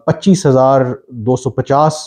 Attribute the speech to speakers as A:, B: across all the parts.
A: 25,250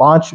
A: 5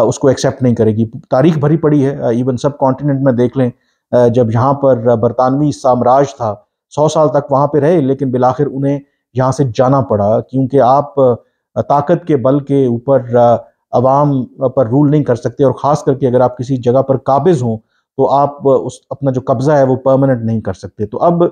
A: اس کو ایکسیپٹ نہیں کرے گی۔ تاریخ بھری پڑی ہے، ایون سب کانٹیننٹ میں دیکھ لیں، جب یہاں پر برطانوی سامراج تھا 100 سال تک وہاں پہ رہے، لیکن بالآخر انہیں یہاں سے جانا پڑا، کیونکہ آپ طاقت کے بل کے اوپر عوام پر رول نہیں کر سکتے، اور خاص کر کے اگر آپ کسی جگہ پر قابض ہوں تو آپ اپنا جو قبضہ ہے وہ پرماننٹ نہیں کر سکتے۔ تو اب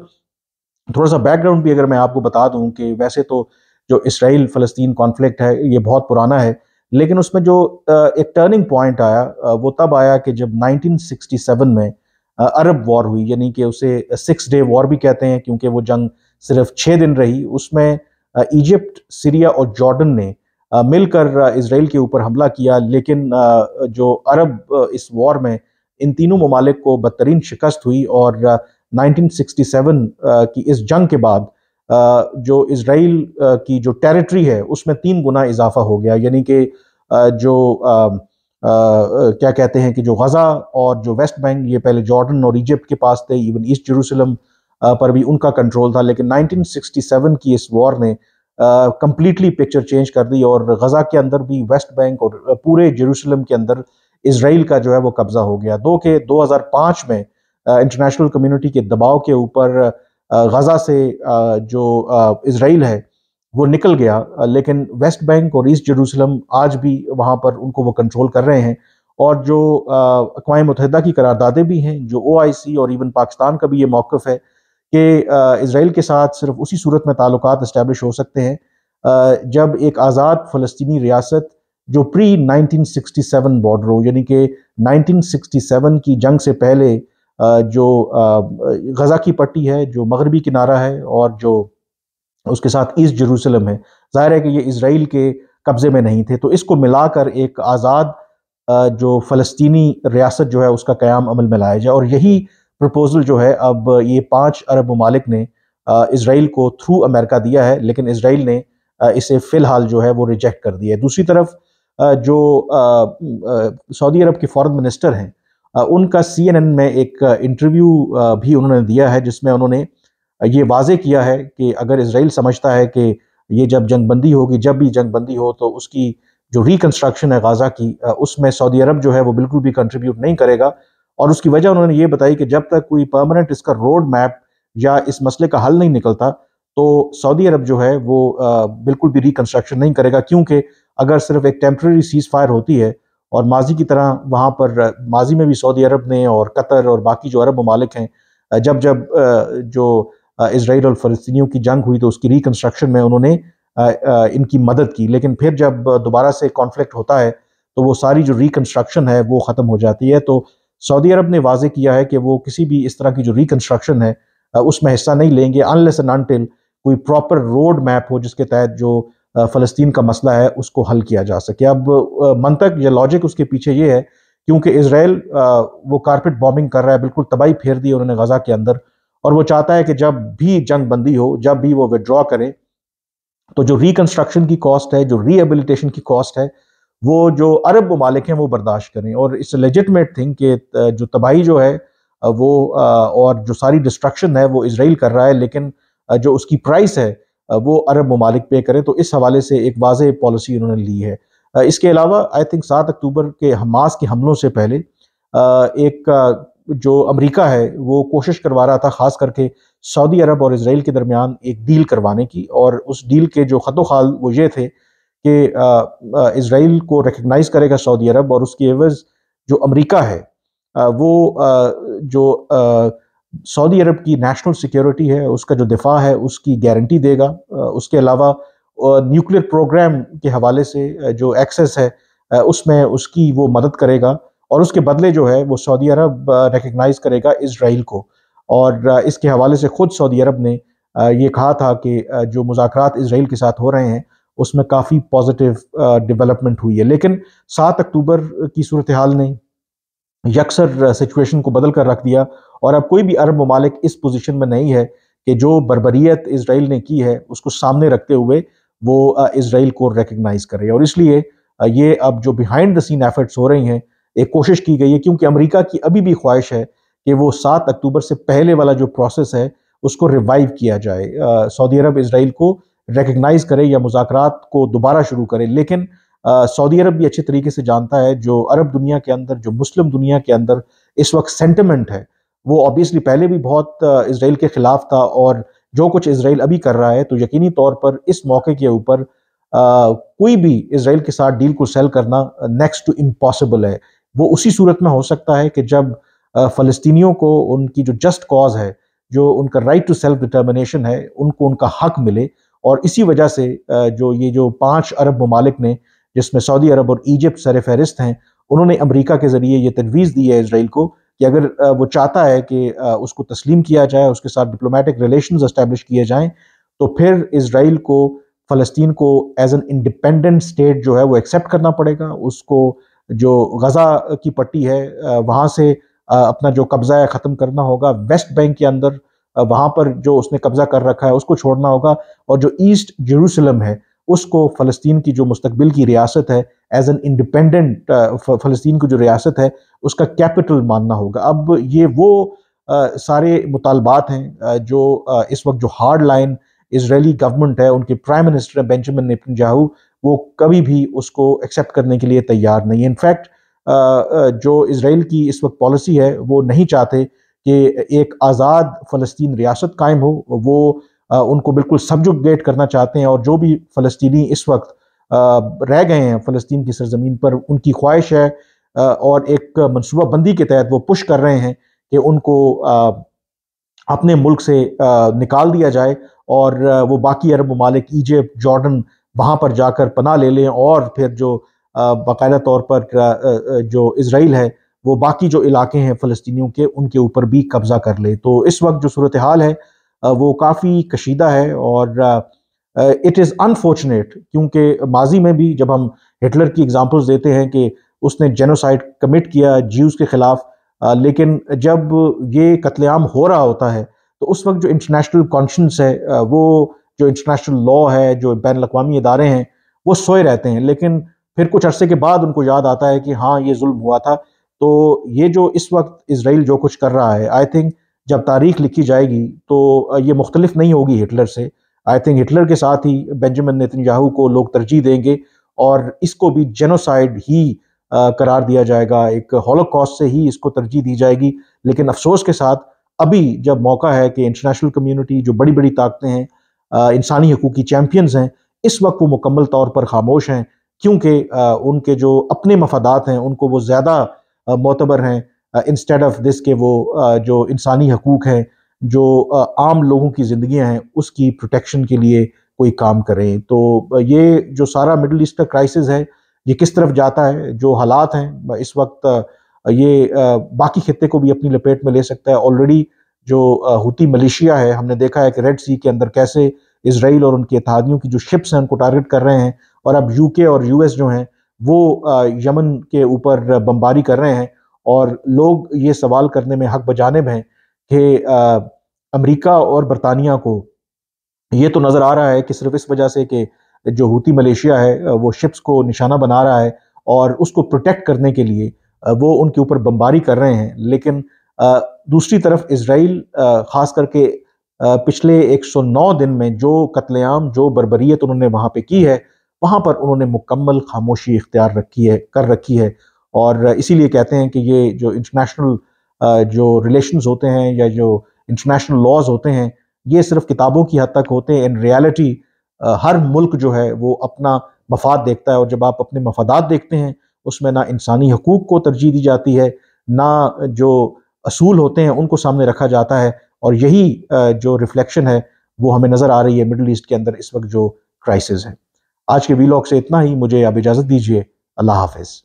A: تھوڑا سا بیک گراؤنڈ بھی اگر میں آپ کو بتا دوں کہ ویسے تو جو اسرائیل فلسطین کانفلکٹ ہے یہ بہت پرانا ہے، لیکن اس میں جو ایک ٹرننگ پوائنٹ آیا وہ تب آیا کہ جب 1967 میں عرب وار ہوئی، یعنی کہ اسے 6 ڈے وار بھی کہتے ہیں کیونکہ وہ جنگ صرف 6 دن رہی۔ اس میں ایجپٹ، سیریا اور جارڈن نے مل کر اسرائیل کے اوپر حملہ کیا، لیکن جو عرب اس وار میں ان تینوں ممالک کو بدترین شکست ہوئی، اور 1967 کی اس جنگ کے بعد جو اسرائیل کی جو ٹیریٹری ہے اس میں 3 گنا اضافہ ہو گیا، یعنی کہ جو کیا کہتے ہیں کہ جو غزہ اور جو ویسٹ بینک یہ پہلے جارڈن اور ایجپٹ کے پاس تھے، ایون ایسٹ جیروسلم پر بھی ان کا کنٹرول تھا، لیکن 1967 کی اس وار نے کمپلیٹلی پکچر چینج کر دی، اور غزہ کے اندر بھی، ویسٹ بینک اور پورے جیروسلم کے اندر اسرائیل کا جو ہے وہ قبضہ ہو گیا۔ 2005 میں انٹرنیشنل کمیونٹی کے دباؤ کے اوپر غزہ سے جو اسرائیل ہے وہ نکل گیا، لیکن ویسٹ بینک اور ایسٹ جیروسلم آج بھی وہاں پر ان کو وہ کنٹرول کر رہے ہیں، اور جو اقوام متحدہ کی قراردادیں بھی ہیں، جو OIC اور ایون پاکستان کا بھی یہ موقف ہے کہ اسرائیل کے ساتھ صرف اسی صورت میں تعلقات اسٹیبلش ہو سکتے ہیں جب ایک آزاد فلسطینی ریاست جو پری 1967 بارڈر ہو، یعنی کہ 1967 کی جنگ سے پہلے جو غزہ کی پٹی ہے، جو مغربی کنارہ ہے، اور جو اس کے ساتھ ایسٹ جیروسلم ہے، ظاہر ہے کہ یہ اسرائیل کے قبضے میں نہیں تھے، تو اس کو ملا کر ایک آزاد جو فلسطینی ریاست جو ہے اس کا قیام عمل میں لایا جائے، اور یہی پروپوزل جو ہے اب یہ 5 عرب ممالک نے اسرائیل کو تھرو امریکہ دیا ہے، لیکن اسرائیل نے اسے فی الحال جو ہے وہ ریجیکٹ کر دیا ہے۔ دوسری طرف جو سعودی عرب کے فارن منسٹر ہیں، ان کا CNN میں ایک انٹرویو بھی انہوں نے دیا ہے، جس میں انہوں نے یہ واضح کیا ہے کہ اگر اسرائیل سمجھتا ہے کہ یہ جب جنگ بندی ہوگی، جب بھی جنگ بندی ہو، تو اس کی جو ریکنسٹرکشن ہے غزہ کی، اس میں سعودی عرب جو ہے وہ بالکل بھی کنٹریبیوٹ نہیں کرے گا، اور اس کی وجہ انہوں نے یہ بتائی کہ جب تک کوئی پرماننٹ اس کا روڈ میپ یا اس مسئلے کا حل نہیں نکلتا تو سعودی عرب جو ہے وہ بالکل بھی ریکنسٹرکشن نہیں کرے گا، کیونکہ اگر صرف ایک ٹیمپرری سیز فائر ہوتی ہے، اور ماضی کی طرح وہاں پر ماضی میں بھی سعودی عرب نے اور قطر اور باقی جو عرب ممالک ہیں جب جو اسرائیل اور فلسطینیوں کی جنگ ہوئی تو اس کی ریکنسٹرکشن میں انہوں نے ان کی مدد کی، لیکن پھر جب دوبارہ سے کانفلکٹ ہوتا ہے تو وہ ساری جو ریکنسٹرکشن ہے وہ ختم ہو جاتی ہے۔ تو سعودی عرب نے واضح کیا ہے کہ وہ کسی بھی اس طرح کی جو ریکنسٹرکشن ہے اس میں حصہ نہیں لیں گے unless and until کوئی پراپر روڈ میپ ہو جس کے تحت جو فلسطین کا مسئلہ ہے اس کو حل کیا جا سکے۔ اب منطق یا لاجک اس کے پیچھے یہ ہے کیونکہ اسرائیل وہ کارپٹ بامبنگ کر رہا ہے، بالکل تباہی پھیر دی انہوں نے غزہ کے اندر، اور وہ چاہتا ہے کہ جب بھی جنگ بندی ہو، جب بھی وہ وڈرا کرے، تو جو ریکنسٹرکشن کی کاسٹ ہے، جو ری ایبلیٹیشن کی کاسٹ ہے، وہ جو عرب ممالک ہیں وہ برداشت کریں، اور اس لیجٹمیٹ تھنگ کہ جو تباہی جو ہے وہ اور جو ساری ڈسٹرکشن ہے وہ اسرائیل کر رہا ہے، لیکن جو اس کی پرائس ہے وہ عرب ممالک پے کرے، تو اس حوالے سے ایک واضح پالیسی انہوں نے لی ہے۔ اس کے علاوہ آئی تھنک 7 اکتوبر کے حماس کے حملوں سے پہلے ایک جو امریکہ ہے وہ کوشش کروا رہا تھا خاص کر کے سعودی عرب اور اسرائیل کے درمیان ایک ڈیل کروانے کی، اور اس ڈیل کے جو خط و خال وہ یہ تھے کہ اسرائیل کو ریکگنائز کرے گا سعودی عرب، اور اس کی عوض جو امریکہ ہے وہ جو سعودی عرب کی نیشنل سیکیورٹی ہے، اس کا جو دفاع ہے اس کی گارنٹی دے گا، اس کے علاوہ نیوکلیر پروگرام کے حوالے سے جو ایکسیس ہے اس میں اس کی وہ مدد کرے گا، اور اس کے بدلے جو ہے وہ سعودی عرب ریکگنائز کرے گا اسرائیل کو۔ اور اس کے حوالے سے خود سعودی عرب نے یہ کہا تھا کہ جو مذاکرات اسرائیل کے ساتھ ہو رہے ہیں اس میں کافی پازیٹیو ڈیولپمنٹ ہوئی ہے، لیکن 7 اکتوبر کی صورتحال نے یکسر سچویشن کو بدل کر رکھ دیا، اور اب کوئی بھی عرب ممالک اس پوزیشن میں نہیں ہے کہ جو بربریت اسرائیل نے کی ہے اس کو سامنے رکھتے ہوئے وہ اسرائیل کو ریکگنائز کرے، اور اس لیے یہ اب جو بیہائنڈ دا سین ایفرٹس ہو رہی ہیں، ایک کوشش کی گئی ہے، کیونکہ امریکہ کی ابھی بھی خواہش ہے کہ وہ 7 اکتوبر سے پہلے والا جو پروسیس ہے اس کو ریوائیو کیا جائے، سعودی عرب اسرائیل کو ریکگنائز کرے یا مذاکرات کو دوبارہ شروع کرے، لیکن سعودی عرب بھی اچھے طریقے سے جانتا ہے جو عرب دنیا کے اندر، جو مسلم دنیا کے اندر اس وقت سینٹیمنٹ ہے، وہ obviously پہلے بھی بہت اسرائیل کے خلاف تھا، اور جو کچھ اسرائیل ابھی کر رہا ہے تو یقینی طور پر اس موقع کے اوپر کوئی بھی اسرائیل کے ساتھ ڈیل کو سیل کرنا نیکسٹ ٹو امپاسبل ہے۔ وہ اسی صورت میں ہو سکتا ہے کہ جب فلسطینیوں کو ان کی جو جسٹ کاز ہے، جو ان کا رائٹ ٹو سیلف ڈٹرمنیشن ہے، ان کو ان کا حق ملے، اور اسی وجہ سے جو 5 عرب ممالک نے، جس میں سعودی عرب اور ایجپٹ سر فہرست ہیں، انہوں نے امریکہ کے ذریعے یہ تجویز دی ہے اسرائیل کو کہ اگر وہ چاہتا ہے کہ اس کو تسلیم کیا جائے، اس کے ساتھ ڈپلومیٹک ریلیشنز اسٹیبلش کیے جائیں، تو پھر اسرائیل کو فلسطین کو ایز این انڈیپینڈنٹ اسٹیٹ جو ہے وہ ایکسیپٹ کرنا پڑے گا۔ اس کو جو غزہ کی پٹی ہے وہاں سے اپنا جو قبضہ ہے ختم کرنا ہوگا، ویسٹ بینک کے اندر وہاں پر جو اس نے قبضہ کر رکھا ہے اس کو چھوڑنا ہوگا، اور جو ایسٹ جیروسلم ہے اس کو فلسطین کی جو مستقبل کی ریاست ہے، ایز این انڈیپینڈنٹ فلسطین کی جو ریاست ہے اس کا کیپٹل ماننا ہوگا۔ اب یہ وہ سارے مطالبات ہیں جو اس وقت جو ہارڈ لائن اسرائیلی گورنمنٹ ہے، ان کے پرائم منسٹر بینجامن نیتنیاہو، وہ کبھی بھی اس کو ایکسیپٹ کرنے کے لیے تیار نہیں ہے۔ انفیکٹ جو اسرائیل کی اس وقت پالیسی ہے، وہ نہیں چاہتے کہ ایک آزاد فلسطین ریاست قائم ہو، وہ ان کو بالکل سبجوگیٹ کرنا چاہتے ہیں، اور جو بھی فلسطینی اس وقت رہ گئے ہیں فلسطین کی سرزمین پر، ان کی خواہش ہے اور ایک منصوبہ بندی کے تحت وہ پش کر رہے ہیں کہ ان کو اپنے ملک سے نکال دیا جائے، اور وہ باقی عرب ممالک ایجپٹ، جارڈن، وہاں پر جا کر پناہ لے لیں، اور پھر جو باقاعدہ طور پر جو اسرائیل ہے وہ باقی جو علاقے ہیں فلسطینیوں کے، ان کے اوپر بھی قبضہ کر لے۔ تو اس وقت جو صورتحال ہے وہ کافی کشیدہ ہے، اور اٹ از انفارچونیٹ، کیونکہ ماضی میں بھی جب ہم ہٹلر کی اگزامپلز دیتے ہیں کہ اس نے جینوسائڈ کمٹ کیا جیوز کے خلاف، لیکن جب یہ قتل عام ہو رہا ہوتا ہے تو اس وقت جو انٹرنیشنل کانشنس ہے، وہ جو انٹرنیشنل لا ہے، جو بین الاقوامی ادارے ہیں، وہ سوئے رہتے ہیں، لیکن پھر کچھ عرصے کے بعد ان کو یاد آتا ہے کہ ہاں یہ ظلم ہوا تھا۔ تو یہ جو اس وقت اسرائیل جو کچھ کر رہا ہے، آئی تھنک جب تاریخ لکھی جائے گی تو یہ مختلف نہیں ہوگی ہٹلر سے۔ آئی تھنک ہٹلر کے ساتھ ہی بینجامن نیتنیاہو کو لوگ ترجیح دیں گے، اور اس کو بھی جینوسائیڈ ہی قرار دیا جائے گا، ایک ہولوکاسٹ سے ہی اس کو ترجیح دی جائے گی۔ لیکن افسوس کے ساتھ ابھی جب موقع ہے کہ انٹرنیشنل کمیونٹی، جو بڑی بڑی طاقتیں ہیں، انسانی حقوق کی چیمپئنز ہیں، اس وقت وہ مکمل طور پر خاموش ہیں، کیونکہ ان کے جو اپنے مفادات ہیں ان کو وہ زیادہ معتبر ہیں انسٹیڈ آف دس کہ وہ جو انسانی حقوق ہیں، جو عام لوگوں کی زندگیاں ہیں، اس کی پروٹیکشن کے لیے کوئی کام کریں۔ تو یہ جو سارا مڈل ایسٹ کا کرائسس ہے، یہ کس طرف جاتا ہے، جو حالات ہیں اس وقت، یہ باقی خطے کو بھی اپنی لپیٹ میں لے سکتا ہے۔ آلریڈی جو ہوتی ملیشیا ہے، ہم نے دیکھا ہے کہ ریڈ سی کے اندر کیسے اسرائیل اور ان کے اتحادیوں کی جو شپس ہیں ان کو ٹارگٹ کر رہے ہیں، اور اب یو کے اور یو ایس جو ہیں وہ یمن کے اوپر بمباری کر رہے ہیں، اور لوگ یہ سوال کرنے میں حق بجانب ہیں کہ امریکہ اور برطانیہ کو یہ تو نظر آ رہا ہے کہ صرف اس وجہ سے کہ جو ہوتی ملیشیا ہے وہ شپس کو نشانہ بنا رہا ہے اور اس کو پروٹیکٹ کرنے کے لیے وہ ان کے اوپر بمباری کر رہے ہیں، لیکن دوسری طرف اسرائیل خاص کر کے پچھلے 109 دن میں جو قتل عام، جو بربریت انہوں نے وہاں پہ کی ہے، وہاں پر انہوں نے مکمل خاموشی اختیار کر رکھی ہے۔ اور اسی لیے کہتے ہیں کہ یہ جو انٹرنیشنل جو ریلیشنز ہوتے ہیں یا جو انٹرنیشنل لاز ہوتے ہیں، یہ صرف کتابوں کی حد تک ہوتے ہیں۔ ان ریالٹی ہر ملک جو ہے وہ اپنا مفاد دیکھتا ہے، اور جب آپ اپنے مفادات دیکھتے ہیں اس میں نہ انسانی حقوق کو ترجیح دی جاتی ہے، نہ جو اصول ہوتے ہیں ان کو سامنے رکھا جاتا ہے، اور یہی جو ریفلیکشن ہے وہ ہمیں نظر آ رہی ہے مڈل ایسٹ کے اندر اس وقت جو کرائسس ہے۔ آج کے ویلاگ سے اتنا ہی، مجھے اب اجازت دیجیے، اللہ حافظ۔